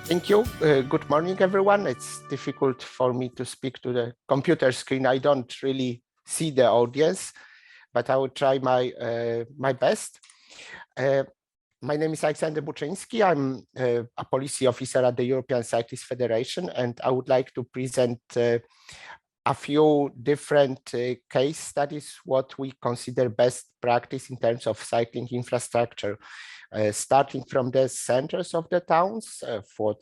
Thank you. Good morning, everyone. It's difficult for me to speak to the computer screen. I don't really see the audience, but I will try my best. My name is Aleksander Buczyński. I'm a policy officer at the European Cyclists Federation, and I would like to present a few different case studies, what we consider best practice in terms of cycling infrastructure, starting from the centers of the towns, for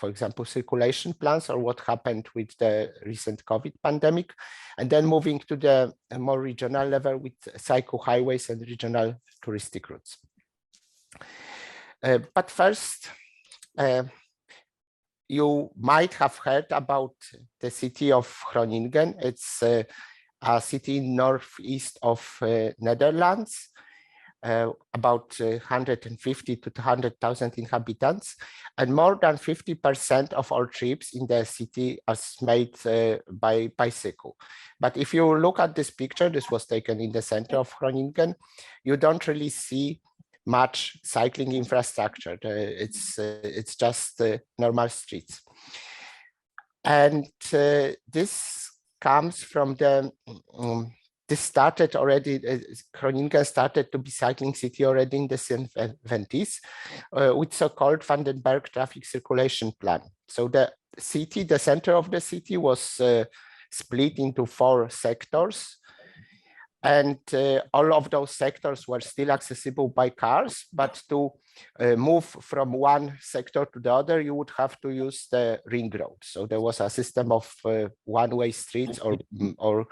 example, circulation plans or what happened with the recent COVID pandemic, and then moving to the more regional level with cycle highways and regional touristic routes. But first, you might have heard about the city of Groningen. It's a city northeast of Netherlands, about 150 to 200,000 inhabitants, and more than 50% of all trips in the city are made by bicycle. But if you look at this picture, this was taken in the center of Groningen, you don't really see much cycling infrastructure. It's just normal streets. And this comes from the this started already, Groningen started to be cycling city already in the 70s with so-called Vandenberg traffic circulation plan. So the city, the center of the city was split into 4 sectors. And all of those sectors were still accessible by cars, but to move from one sector to the other, you would have to use the ring road. So there was a system of one-way streets or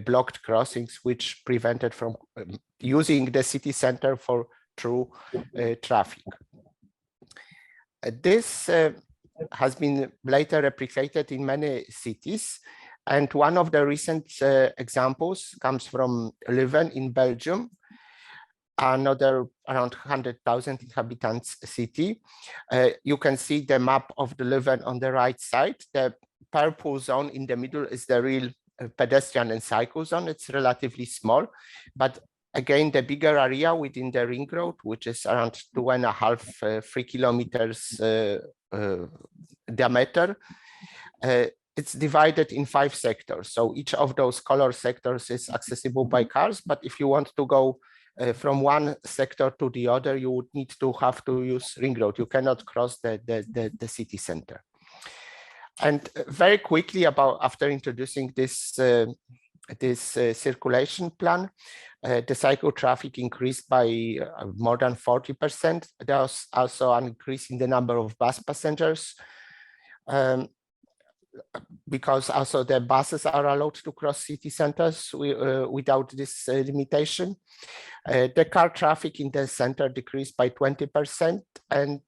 blocked crossings, which prevented from using the city center for through traffic. This has been later replicated in many cities. And one of the recent examples comes from Leuven in Belgium, another around 100,000 inhabitants city. You can see the map of the Leuven on the right side. The purple zone in the middle is the real pedestrian and cycle zone. It's relatively small, but again, the bigger area within the ring road, which is around 2.5, 3 kilometers diameter, it's divided in 5 sectors. So each of those color sectors is accessible by cars. But if you want to go from one sector to the other, you would need to have to use ring road. You cannot cross the city center. And very quickly, after introducing this circulation plan, the cycle traffic increased by more than 40%. There was also an increase in the number of bus passengers, because also the buses are allowed to cross city centers without this limitation. The car traffic in the center decreased by 20%, and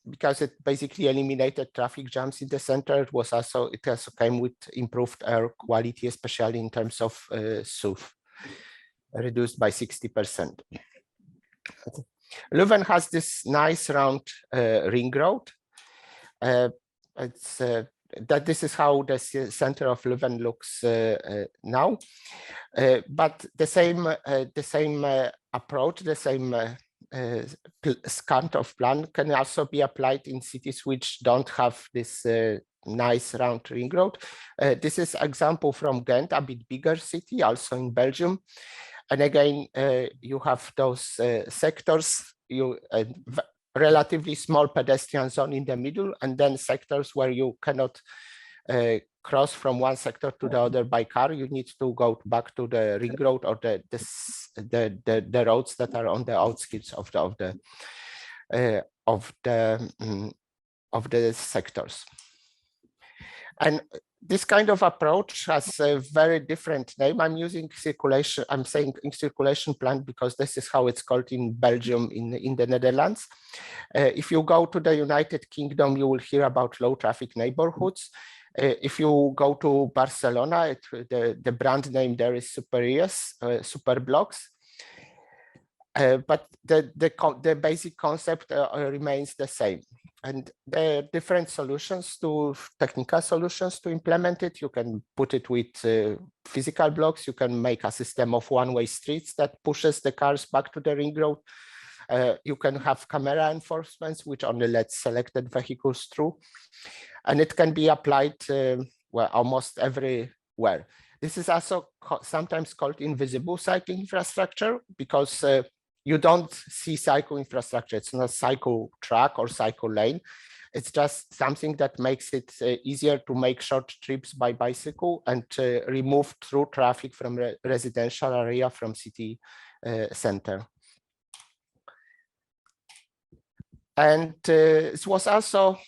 because it basically eliminated traffic jams in the center, it also came with improved air quality, especially in terms of SUV, reduced by 60%. Leuven has this nice round ring road. This is how the center of Leuven looks now, but the same approach, the same kind of plan can also be applied in cities which don't have this nice round ring road. This is an example from Ghent, a bit bigger city, also in Belgium. And again, you have those sectors, relatively small pedestrian zone in the middle, and then sectors where you cannot cross from one sector to the other by car. You need to go back to the ring road or the roads that are on the outskirts of the sectors. And this kind of approach has a very different name. I'm using circulation. I'm saying circulation plan because this is how it's called in Belgium, in the Netherlands. If you go to the United Kingdom, you will hear about low traffic neighborhoods. If you go to Barcelona, the brand name there is super blocks. But the basic concept remains the same. And there are different solutions technical solutions to implement it. You can put it with physical blocks. You can make a system of one-way streets that pushes the cars back to the ring road. You can have camera enforcements, which only lets selected vehicles through. And it can be applied well, almost everywhere. This is also sometimes called invisible cycling infrastructure because you don't see cycle infrastructure. It's not a cycle track or cycle lane. It's just something that makes it easier to make short trips by bicycle and remove through traffic from residential area from city center. And it was also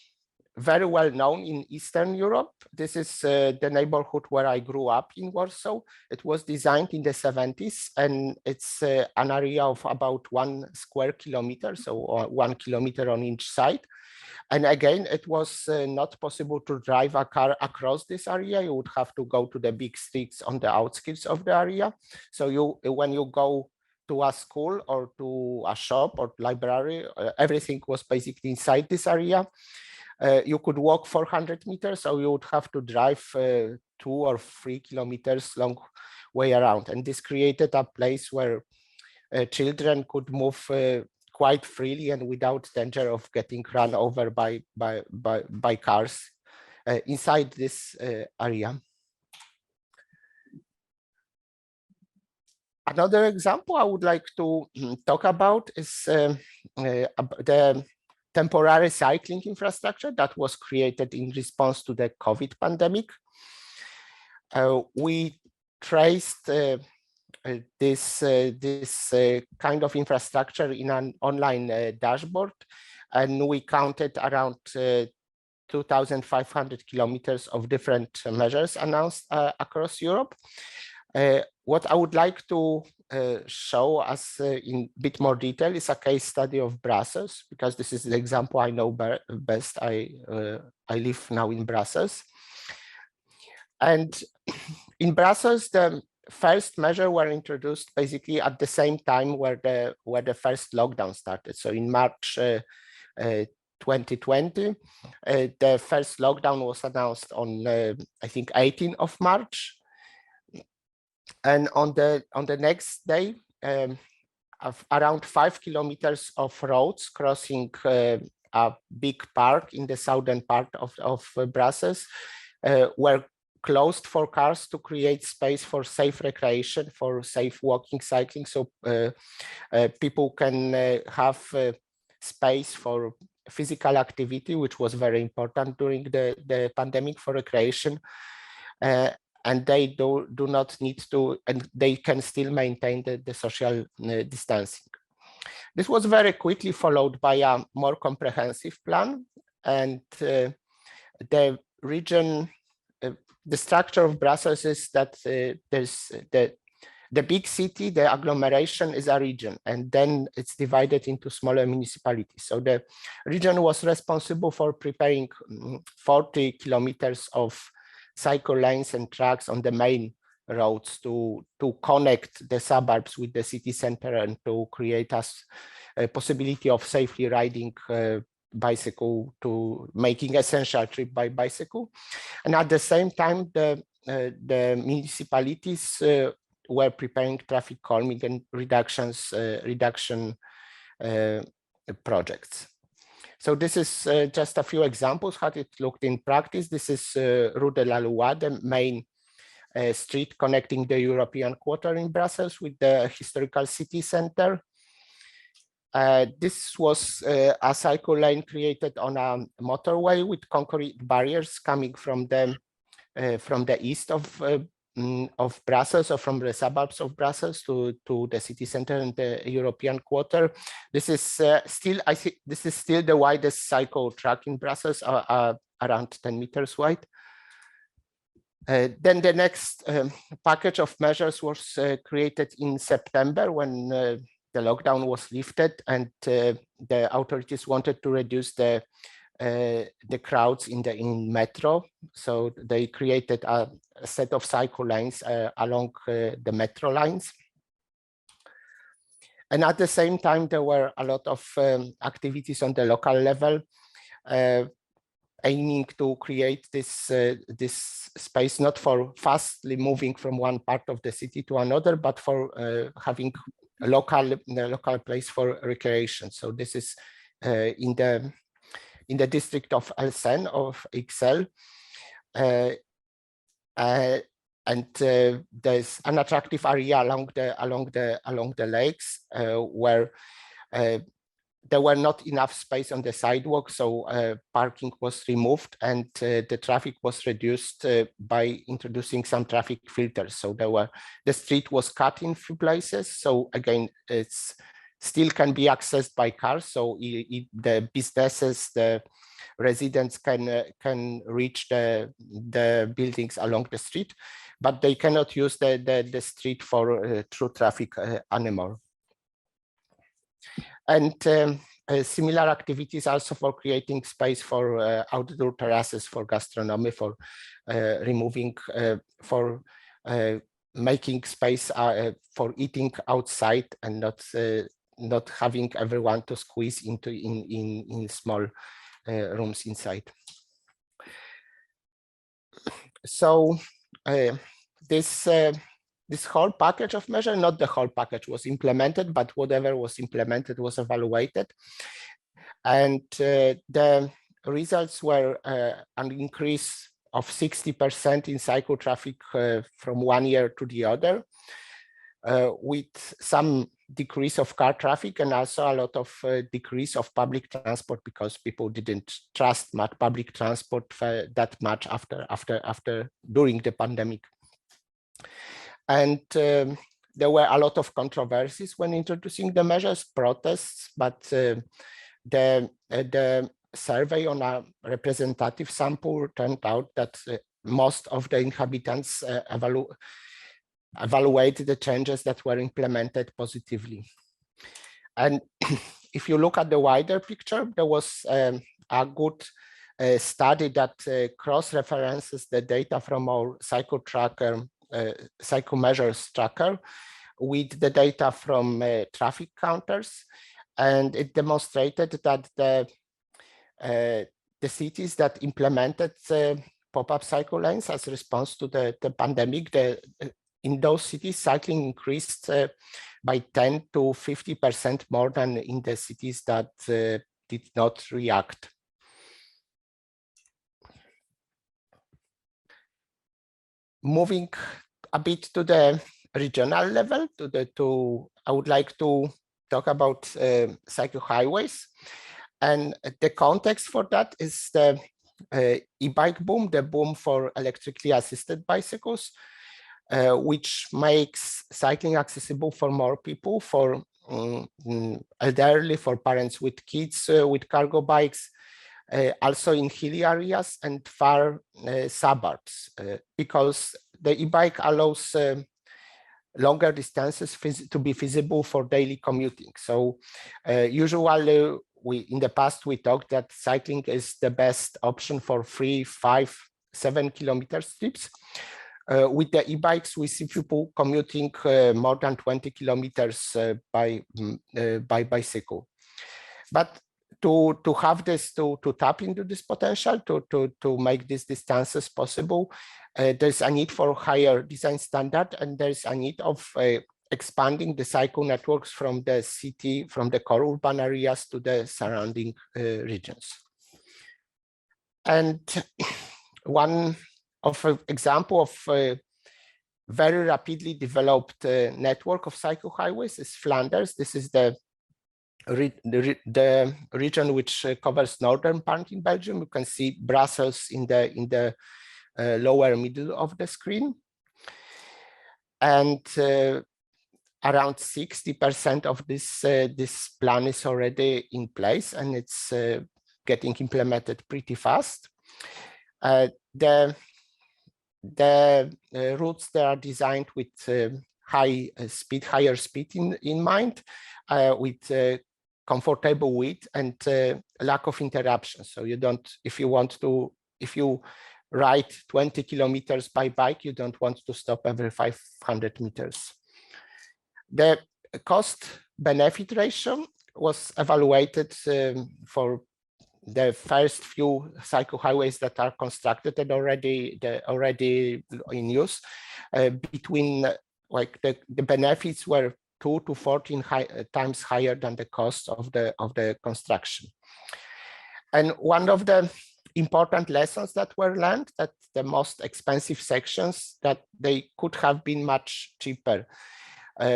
very well known in Eastern Europe. This is the neighborhood where I grew up in Warsaw. It was designed in the 70s, and it's an area of about 1 square kilometer, so 1 kilometer on each side. And again, it was not possible to drive a car across this area. You would have to go to the big streets on the outskirts of the area. So when you go to a school or to a shop or library, everything was basically inside this area. You could walk 400 meters, so you would have to drive 2 or 3 kilometers long way around. And this created a place where children could move quite freely and without danger of getting run over by cars inside this area. Another example I would like to talk about is the temporary cycling infrastructure that was created in response to the COVID pandemic. We traced this kind of infrastructure in an online dashboard, and we counted around 2,500 kilometers of different measures announced across Europe. What I would like to show us in a bit more detail is a case study of Brussels, because this is the example I know best. I live now in Brussels. And in Brussels, the first measures were introduced basically at the same time where the first lockdown started. So in March 2020, the first lockdown was announced on I think 18th of March. And on the next day, around 5 kilometers of roads crossing a big park in the southern part of Brussels were closed for cars to create space for safe recreation, for safe walking, cycling, so people can have space for physical activity, which was very important during the pandemic for recreation. And they do not need to, and they can still maintain the social distancing. This was very quickly followed by a more comprehensive plan, and the region, the structure of Brussels is that there's the big city, the agglomeration is a region, and then it's divided into smaller municipalities. So the region was responsible for preparing 40 kilometers of cycle lanes and tracks on the main roads to connect the suburbs with the city center and to create a possibility of safely riding bicycle, to making essential trip by bicycle. And at the same time, the municipalities were preparing traffic calming and reduction projects. So this is just a few examples how it looked in practice. This is Rue de la Loi, the main street connecting the European Quarter in Brussels with the historical city center. This was a cycle lane created on a motorway with concrete barriers coming from the east of Brussels, or from the suburbs of Brussels to the city center and the European Quarter. This is still, I think, this is still the widest cycle track in Brussels, around 10 meters wide. Then the next package of measures was created in September when the lockdown was lifted, and the authorities wanted to reduce the crowds in metro. So they created a set of cycle lanes along the metro lines. And at the same time, there were a lot of activities on the local level, aiming to create this space not for fastly moving from one part of the city to another, but for having local place for recreation. So this is in the district of Elsen of Ixelles. And there's an attractive area along the lakes where there were not enough space on the sidewalk, so parking was removed, and the traffic was reduced by introducing some traffic filters. So the street was cut in few places. So again, it's still can be accessed by cars. So the businesses, the residents can reach the buildings along the street, but they cannot use the street for through traffic anymore. And similar activities also for creating space for outdoor terraces, for gastronomy, for removing, for making space for eating outside, and not having everyone to squeeze into in small rooms inside. So this whole package of measures, not the whole package was implemented, but whatever was implemented was evaluated. And the results were an increase of 60% in cycle traffic from one year to the other, with some decrease of car traffic, and also a lot of decrease of public transport, because people didn't trust much public transport that much during the pandemic. And there were a lot of controversies when introducing the measures, protests, but the survey on a representative sample turned out that most of the inhabitants evaluate the changes that were implemented positively. And if you look at the wider picture, there was a good study that cross-references the data from our cycle measures tracker with the data from traffic counters, and it demonstrated that the cities that implemented pop-up cycle lanes as a response to the pandemic, in those cities, cycling increased by 10 to 50% more than in the cities that did not react. Moving a bit to the regional level, I would like to talk about cycle highways. And the context for that is the e-bike boom, the boom for electrically assisted bicycles, which makes cycling accessible for more people, for elderly, for parents with kids with cargo bikes, also in hilly areas and far suburbs, because the e-bike allows longer distances to be feasible for daily commuting. So usually in the past, we talked that cycling is the best option for 3, 5, 7 kilometer trips. With the e-bikes, we see people commuting more than 20 kilometers by bicycle. But to have this, to tap into this potential, to make these distances possible, there's a need for higher design standard, and there's a need of expanding the cycle networks from the city, from the core urban areas to the surrounding regions. And one example of a very rapidly developed network of cycle highways is Flanders. This is the region which covers northern part in Belgium. You can see Brussels in the lower middle of the screen. And around 60% of this plan is already in place, and it's getting implemented pretty fast. The routes that are designed with higher speed in mind, with comfortable width and lack of interruption. So you don't, if you ride 20 kilometers by bike, you don't want to stop every 500 meters. The cost benefit ratio was evaluated for the first few cycle highways that are constructed and already in use, between like the benefits were 2 to 14 times higher than the cost of the construction. And one of the important lessons that were learned, that the most expensive sections, that they could have been much cheaper,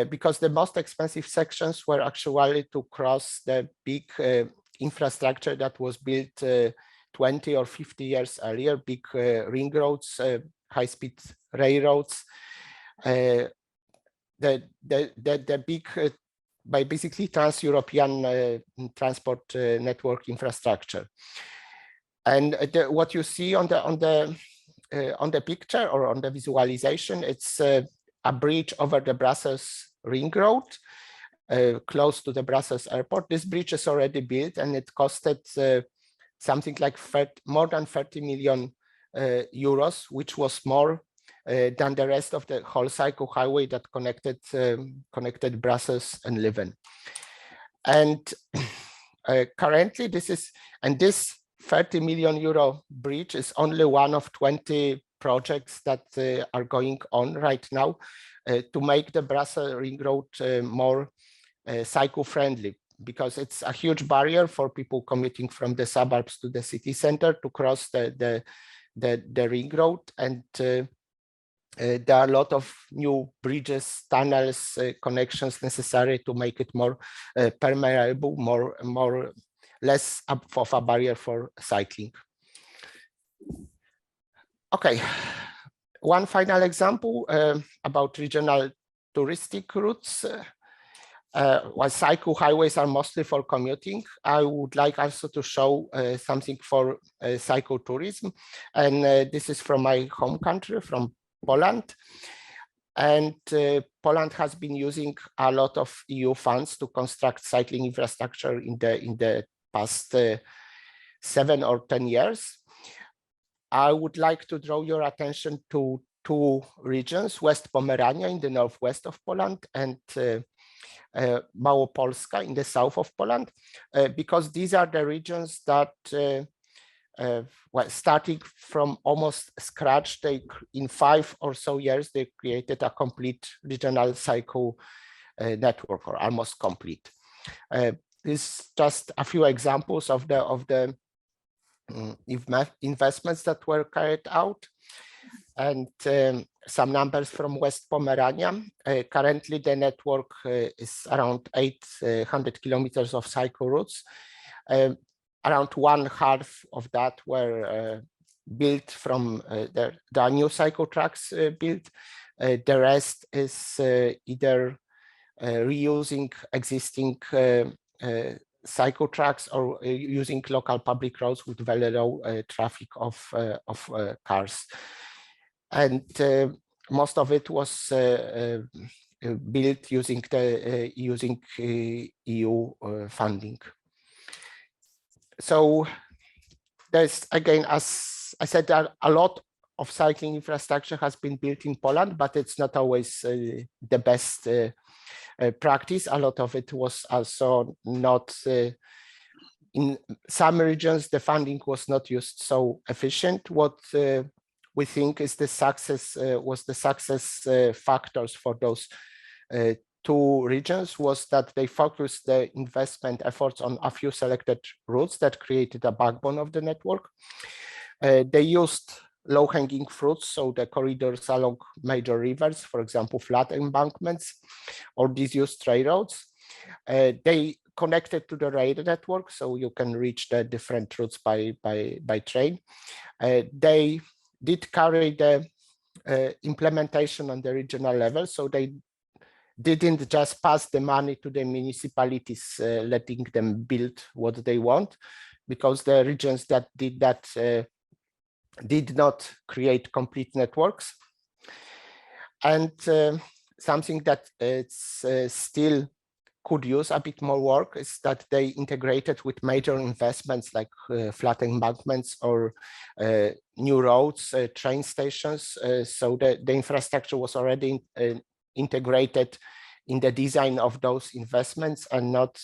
because the most expensive sections were actually to cross the big infrastructure that was built 20 or 50 years earlier, big ring roads, high-speed railroads, the big, by basically trans-European transport network infrastructure. And what you see on the picture or on the visualization, it's a bridge over the Brussels ring road, close to the Brussels airport. This bridge is already built, and it costed something like more than 30 million euros, which was more than the rest of the whole cycle highway that connected Brussels and Leuven. And currently this 30 million euro bridge is only one of 20 projects that are going on right now to make the Brussels ring road more cycle friendly, because it's a huge barrier for people commuting from the suburbs to the city center to cross the ring road. And there are a lot of new bridges, tunnels, connections necessary to make it more permeable, less of a barrier for cycling. Okay, one final example about regional touristic routes. While cycle highways are mostly for commuting, I would like also to show something for cycle tourism. And this is from my home country, from Poland. And Poland has been using a lot of EU funds to construct cycling infrastructure in the past 7 or 10 years. I would like to draw your attention to 2 regions, West Pomerania in the northwest of Poland and Małopolska in the south of Poland, because these are the regions that, well, starting from almost scratch, in 5 or so years, they created a complete regional cycle network, or almost complete. This is just a few examples of the investments that were carried out. And some numbers from West Pomerania. Currently, the network is around 800 kilometers of cycle routes. Around 1/2 of that were built from the new cycle tracks built. The rest is either reusing existing cycle tracks or using local public roads with very low traffic of cars. And most of it was built using EU funding. So there's, again, as I said, a lot of cycling infrastructure has been built in Poland, but it's not always the best practice. A lot of it was also not, in some regions, the funding was not used so efficient. What we think is the success factors for those 2 regions was that they focused the investment efforts on a few selected routes that created a backbone of the network. They used low-hanging fruits, so the corridors along major rivers, for example, flat embankments or disused railroads. They connected to the rail network, so you can reach the different routes by train. They did carry the implementation on the regional level, so they didn't just pass the money to the municipalities, letting them build what they want, because the regions that did that did not create complete networks. And something that it's still could use a bit more work is that they integrated with major investments like flat embankments or new roads, train stations. So the infrastructure was already integrated in the design of those investments and not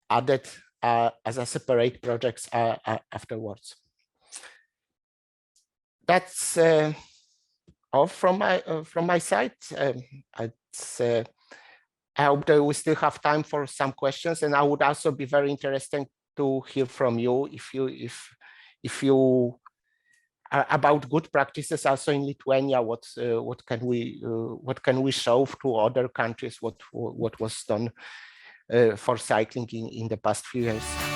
added as a separate projects afterwards. That's all from my side. I hope that we still have time for some questions, and I would also be very interested to hear from you if you about good practices also in Lithuania. What can we show to other countries? What was done for cycling in the past few years?